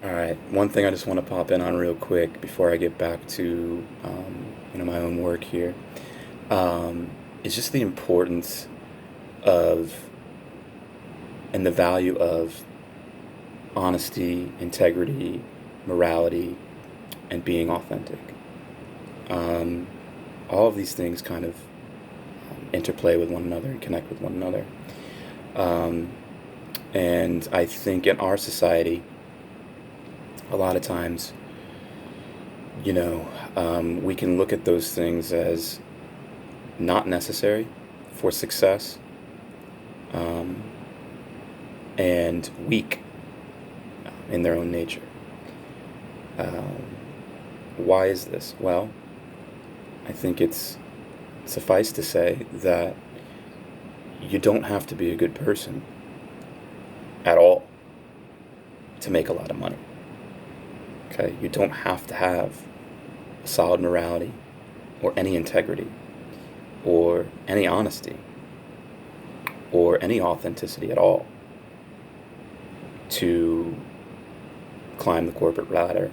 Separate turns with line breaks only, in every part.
All right. One thing I just want to pop in on real quick before I get back to my own work here is just the importance of and the value of honesty, integrity, morality, and being authentic. Um, all of these things kind of interplay with one another and connect with one another. Um, and I think in our society, a lot of times, we can look at those things as not necessary for success, um, and weak in their own nature. Um, why is this? Well, I think it's suffice to say that you don't have to be a good person at all to make a lot of money. Okay? You don't have to have a solid morality or any integrity or any honesty or any authenticity at all to climb the corporate ladder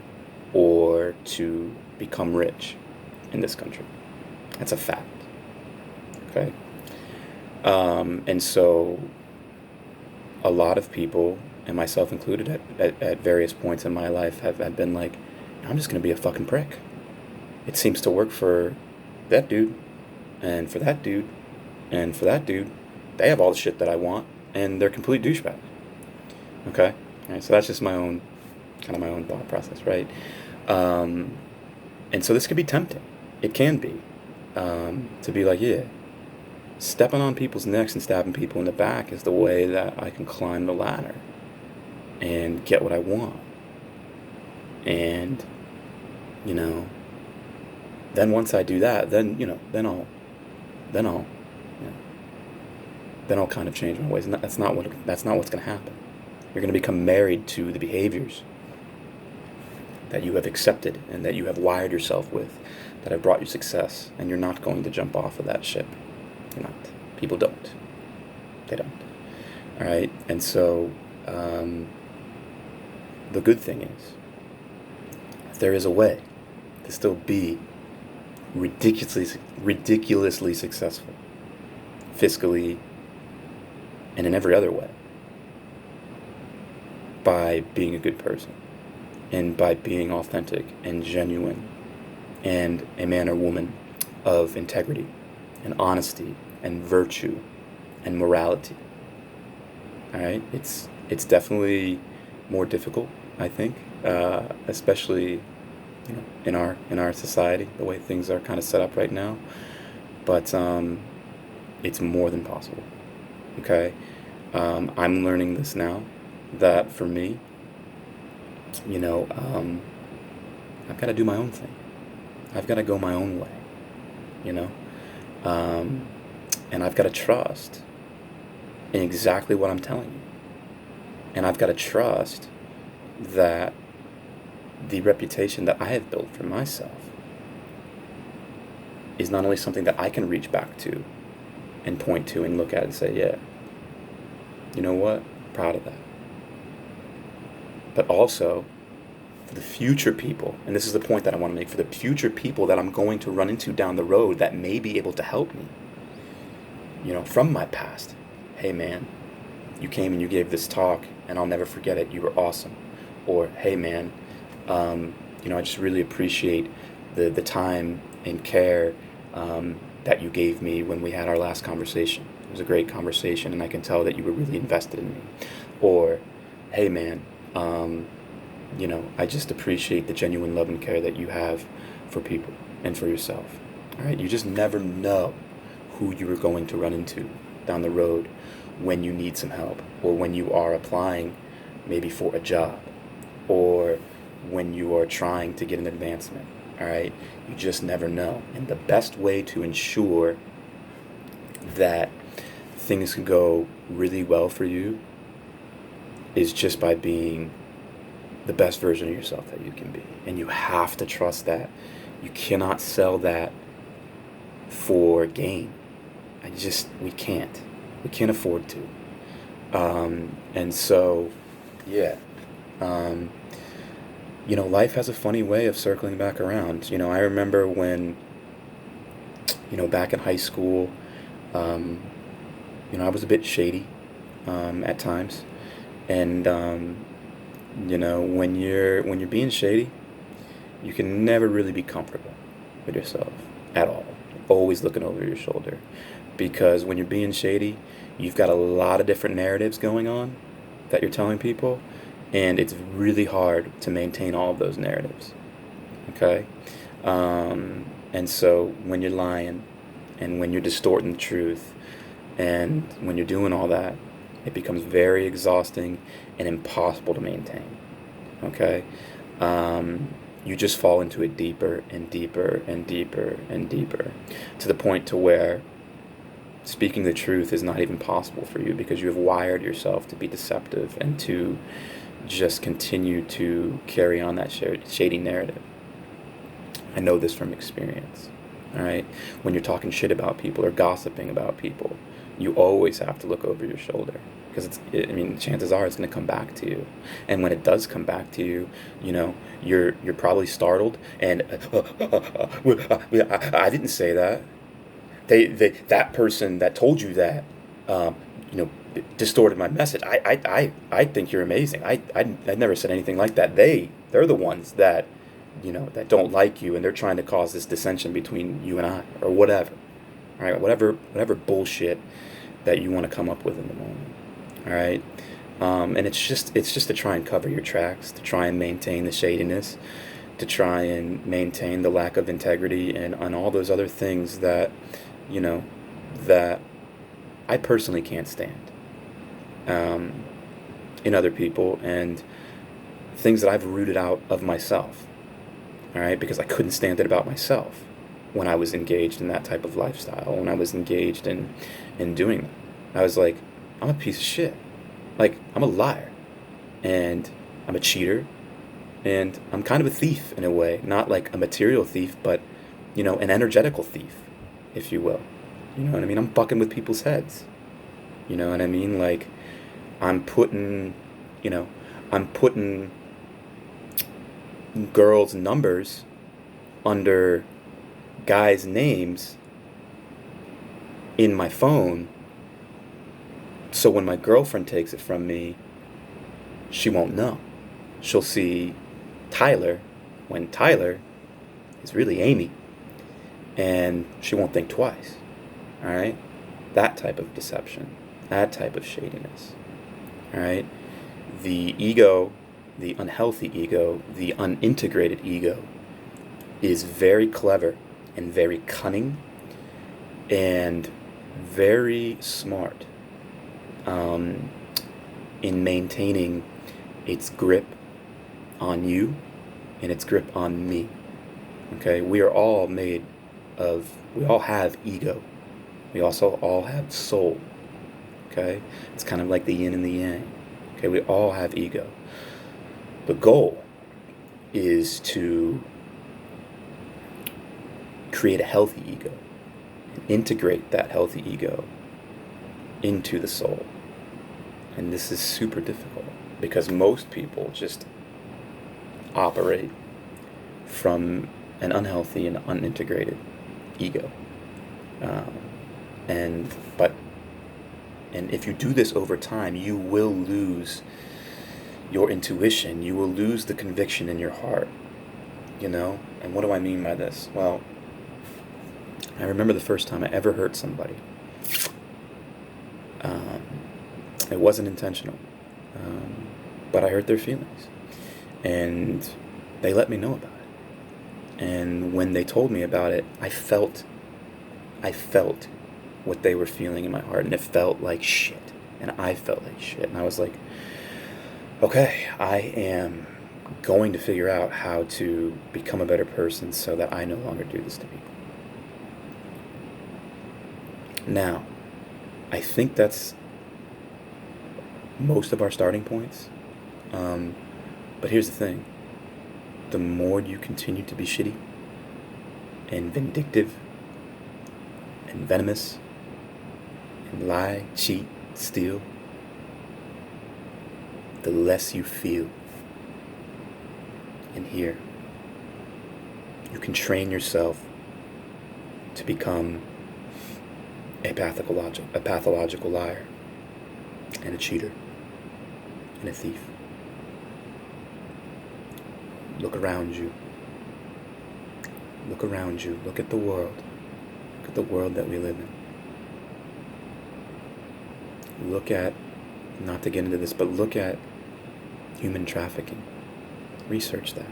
or to become rich in this country. That's a fact. Okay? And so a lot of people, and myself included, at various points in my life, have been like, I'm just going to be a fucking prick. It seems to work for that dude, and for that dude, and for that dude. They have all the shit that I want, and they're complete douchebags. Okay? All right, so that's just my own thought process, right? Um, and so this could be tempting. It can be. To be like, yeah, stepping on people's necks and stabbing people in the back is the way that I can climb the ladder and get what I want. And, you know, then once I do that, then I'll, you know, then I'll kind of change my ways. And that's not what's going to happen. You're going to become married to the behaviors that you have accepted and that you have wired yourself with, that have brought you success, and you're not going to jump off of that ship. You're not. People don't. They don't. All right. And so the good thing is, there is a way to still be ridiculously successful, fiscally, and in every other way, by being a good person and by being authentic and genuine and a man or woman of integrity and honesty and virtue and morality. All right, it's definitely more difficult, I think, especially in our society, the way things are kind of set up right now. But it's more than possible. Okay, I'm learning this now. That for me, you know, um, I've got to do my own thing. I've got to go my own way. You know, um, and I've got to trust in exactly what I'm telling you. And I've got to trust that the reputation that I have built for myself is not only something that I can reach back to and point to and look at and say, yeah, you know what? Proud of that. But also for the future people, and this is the point that I want to make, for the future people that I'm going to run into down the road that may be able to help me, from my past. Hey man, you came and you gave this talk and I'll never forget it. You were awesome. Or, hey man, I just really appreciate the time and care that you gave me when we had our last conversation. It was a great conversation and I can tell that you were really invested in me. Or, hey man, I just appreciate the genuine love and care that you have for people and for yourself. All right, you just never know who you are going to run into down the road when you need some help, or when you are applying maybe for a job, or when you are trying to get an advancement. All right, you just never know. And the best way to ensure that things can go really well for you is just by being the best version of yourself that you can be. And you have to trust that. You cannot sell that for gain. We can't. We can't afford to. And so, yeah. life has a funny way of circling back around. I remember when, back in high school, um, I was a bit shady at times. And, when you're being shady, you can never really be comfortable with yourself at all. Always looking over your shoulder. Because when you're being shady, you've got a lot of different narratives going on that you're telling people, and it's really hard to maintain all of those narratives. Okay? And so when you're lying, and when you're distorting the truth, and when you're doing all that, it becomes very exhausting and impossible to maintain. Okay? You just fall into it deeper and deeper and deeper and deeper, to the point to where speaking the truth is not even possible for you, because you have wired yourself to be deceptive and to just continue to carry on that shady narrative. I know this from experience. All right? When you're talking shit about people or gossiping about people, you always have to look over your shoulder, because chances are it's going to come back to you. And when it does come back to you, you're probably startled and I didn't say that. That person that told you that, um, you know, distorted my message. I think you're amazing. I never said anything like that. They're the ones that, that don't like you, and they're trying to cause this dissension between you and I, or whatever. All right, whatever bullshit that you want to come up with in the moment. All right, and it's just to try and cover your tracks, to try and maintain the shadiness, to try and maintain the lack of integrity, and all those other things that, you know, that I personally can't stand um, in other people, and things that I've rooted out of myself. All right, because I couldn't stand it about myself when I was engaged in that type of lifestyle, when I was engaged in doing that. I was like, I'm a piece of shit. Like, I'm a liar, and I'm a cheater, and I'm kind of a thief in a way. Not like a material thief, but, an energetical thief, if you will. You know what I mean? I'm fucking with people's heads. You know what I mean? Like, I'm putting, you know, I'm putting girls' numbers under guys' names in my phone, so when my girlfriend takes it from me, she won't know. She'll see Tyler when Tyler is really Amy, and she won't think twice. All right? That type of deception, that type of shadiness. All right? The ego, the unhealthy ego, the unintegrated ego is very clever and very cunning and very smart in maintaining its grip on you and its grip on me. Okay? We all have ego. We also all have soul. Okay? It's kind of like the yin and the yang. Okay? We all have ego. The goal is to create a healthy ego and integrate that healthy ego into the soul. And this is super difficult because most people just operate from an unhealthy and unintegrated ego. Um, and if you do this over time, you will lose your intuition. You will lose the conviction in your heart. And what do I mean by this? Well, I remember the first time I ever hurt somebody. It wasn't intentional, but I hurt their feelings, and they let me know about it. And when they told me about it, I felt what they were feeling in my heart, and it felt like shit, and I felt like shit, and I was like, okay, I am going to figure out how to become a better person so that I no longer do this to people. Now, I think that's most of our starting points. But here's the thing. The more you continue to be shitty and vindictive and venomous and lie, cheat, steal, the less you feel. in here. You can train yourself to become a pathological liar, and a cheater, and a thief. Look around you. Look around you. Look at the world. Look at the world that we live in. Look at, not to get into this, but look at human trafficking. Research that.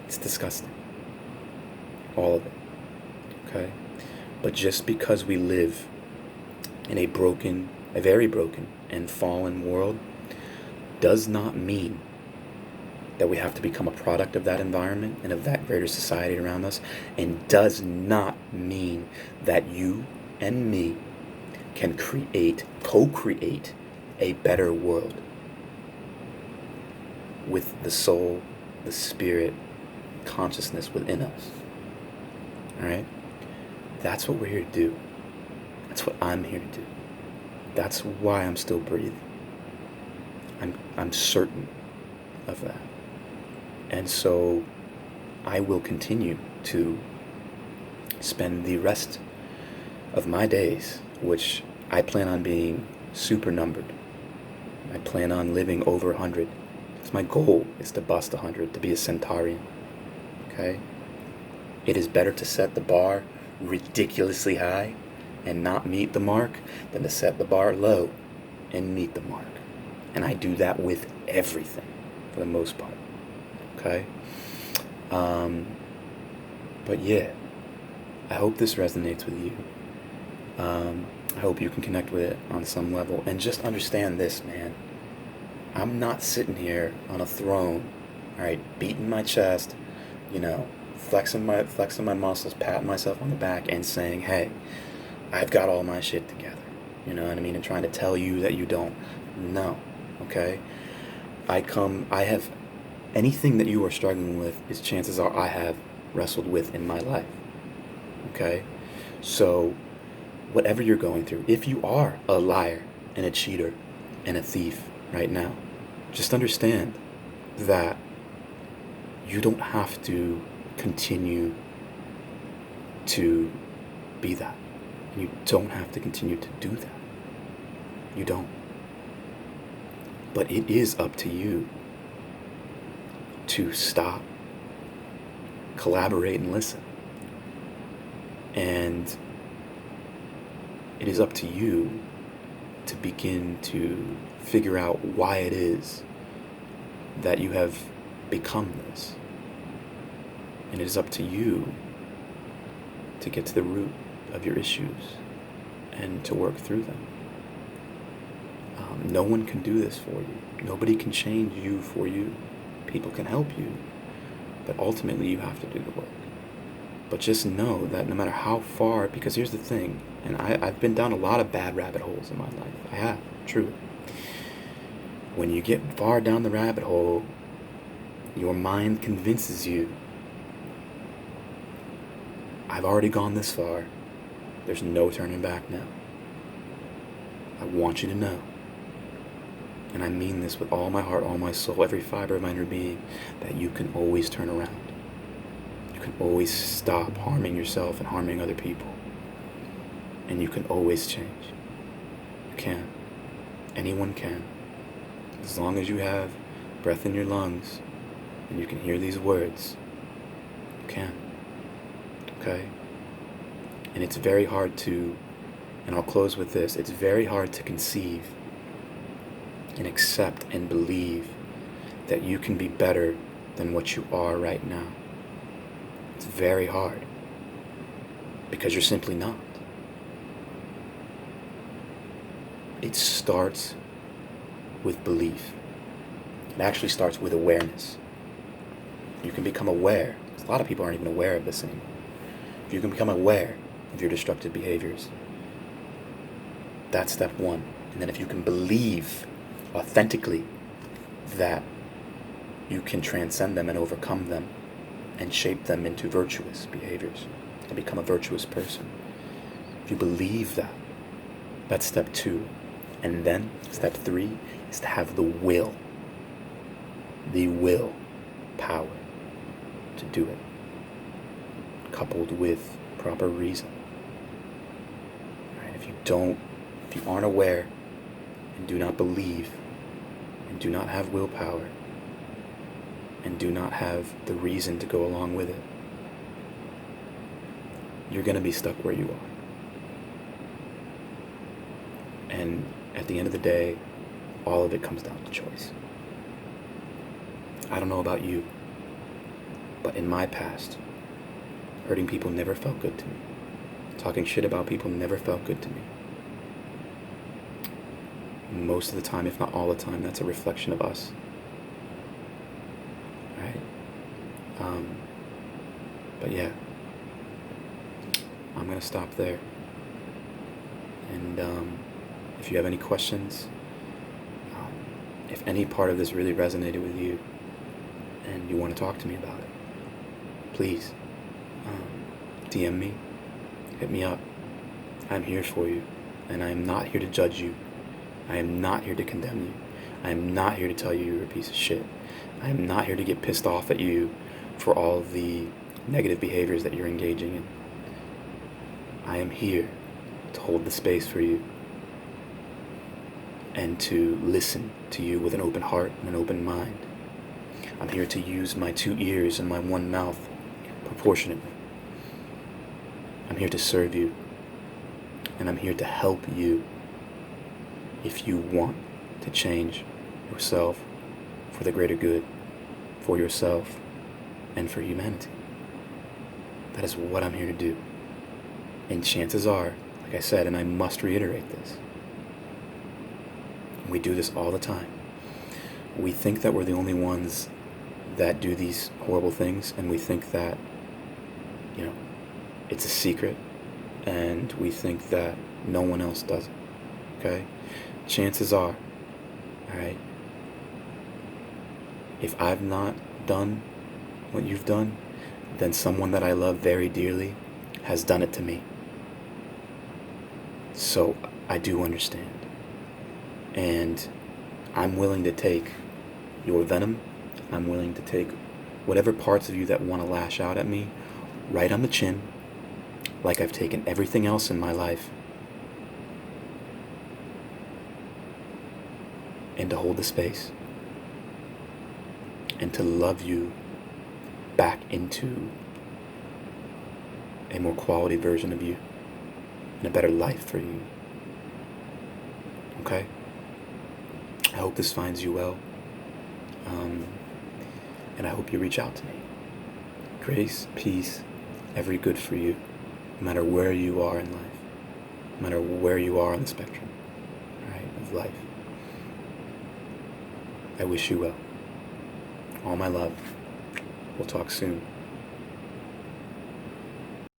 It's disgusting. All of it. Okay? But just because we live in a very broken and fallen world does not mean that we have to become a product of that environment and of that greater society around us, and does not mean that you and me can co-create a better world with the soul, the spirit, consciousness within us. All right? That's what we're here to do. That's what I'm here to do. That's why I'm still breathing. I'm certain of that. And so I will continue to spend the rest of my days, which I plan on being super numbered. I plan on living over 100. It's my goal is to bust 100, to be a centurion. Okay? It is better to set the bar ridiculously high and not meet the mark than to set the bar low and meet the mark. And I do that with everything, for the most part. Okay? But yeah, I hope this resonates with you. I hope you can connect with it on some level. And just understand this, man. I'm not sitting here on a throne, all right, beating my chest, flexing my muscles, patting myself on the back and saying, hey, I've got all my shit together. You know what I mean? And trying to tell you that you don't. No. Okay? I have anything that you are struggling with is chances are I have wrestled with in my life. Okay? So whatever you're going through, if you are a liar and a cheater and a thief right now, just understand that you don't have to continue to be that. You don't have to continue to do that. You don't. But it is up to you to stop, collaborate, and listen. And it is up to you to begin to figure out why it is that you have become this. And it is up to you to get to the root of your issues and to work through them. No one can do this for you. Nobody can change you for you. People can help you, but ultimately you have to do the work. But just know that no matter how far, because here's the thing, and I've been down a lot of bad rabbit holes in my life. I have, truly. When you get far down the rabbit hole, your mind convinces you, I've already gone this far. There's no turning back now. I want you to know, and I mean this with all my heart, all my soul, every fiber of my inner being, that you can always turn around. You can always stop harming yourself and harming other people. And you can always change. You can. Anyone can. As long as you have breath in your lungs and you can hear these words, you can. Okay? And it's very hard to, and I'll close with this, it's very hard to conceive and accept and believe that you can be better than what you are right now. It's very hard because you're simply not. It starts with belief. It actually starts with awareness. You can become aware. A lot of people aren't even aware of this anymore. If you can become aware of your destructive behaviors, that's step one. And then if you can believe authentically that you can transcend them and overcome them and shape them into virtuous behaviors and become a virtuous person. If you believe that, that's step two. And then step three is to have the will. the will power to do it, coupled with proper reason. Right? If you aren't aware and do not believe and do not have willpower and do not have the reason to go along with it, you're going to be stuck where you are. And at the end of the day, all of it comes down to choice. I don't know about you, but in my past, hurting people never felt good to me. Talking shit about people never felt good to me. Most of the time, if not all the time, that's a reflection of us. Right? But yeah, I'm going to stop there. And if you have any questions, if any part of this really resonated with you and you want to talk to me about it, please DM me, hit me up. I'm here for you, and I am not here to judge you. I am not here to condemn you. I am not here to tell you you're a piece of shit. I am not here to get pissed off at you for all the negative behaviors that you're engaging in. I am here to hold the space for you and to listen to you with an open heart and an open mind. I'm here to use my 2 ears and my 1 mouth proportionately. I'm here to serve you, and I'm here to help you if you want to change yourself for the greater good, for yourself, and for humanity. That is what I'm here to do. And chances are, like I said, and I must reiterate this, we do this all the time. We think that we're the only ones that do these horrible things, and we think that, it's a secret, and we think that no one else does it, okay? Chances are, all right, if I've not done what you've done, then someone that I love very dearly has done it to me. So I do understand. And I'm willing to take your venom. I'm willing to take whatever parts of you that want to lash out at me right on the chin, like I've taken everything else in my life, and to hold the space and to love you back into a more quality version of you and a better life for you. Okay? I hope this finds you well, and I hope you reach out to me. Grace, peace, every good for you, no matter where you are in life, no matter where you are on the spectrum, right, of life. I wish you well. All my love. We'll talk soon.